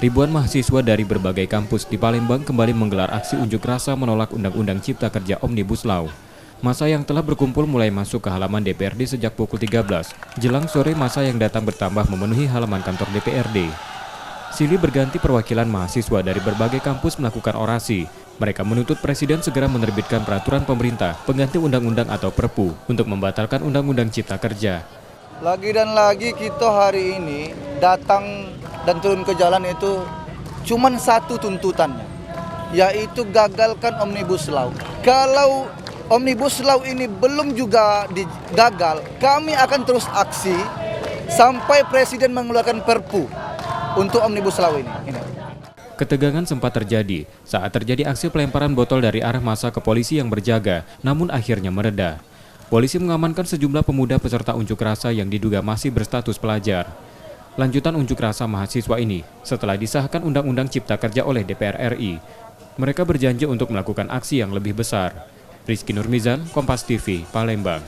Ribuan mahasiswa dari berbagai kampus di Palembang kembali menggelar aksi unjuk rasa menolak Undang-Undang Cipta Kerja Omnibus Law. Massa yang telah berkumpul mulai masuk ke halaman DPRD sejak pukul 13. Jelang sore massa yang datang bertambah memenuhi halaman kantor DPRD. Silih berganti perwakilan mahasiswa dari berbagai kampus melakukan orasi. Mereka menuntut Presiden segera menerbitkan peraturan pemerintah pengganti undang-undang atau Perpu untuk membatalkan Undang-Undang Cipta Kerja. Lagi dan lagi kita hari ini datang dan turun ke jalan itu cuman satu tuntutannya, yaitu gagalkan Omnibus Law. Kalau Omnibus Law ini belum juga gagal, kami akan terus aksi sampai Presiden mengeluarkan Perpu untuk Omnibus Law ini. Ketegangan sempat terjadi saat terjadi aksi pelemparan botol dari arah massa ke polisi yang berjaga, namun akhirnya mereda. Polisi mengamankan sejumlah pemuda peserta unjuk rasa yang diduga masih berstatus pelajar. Lanjutan unjuk rasa mahasiswa ini setelah disahkan Undang-Undang Cipta Kerja oleh DPR RI. Mereka berjanji untuk melakukan aksi yang lebih besar. Rizky Nurmizan, Kompas TV, Palembang.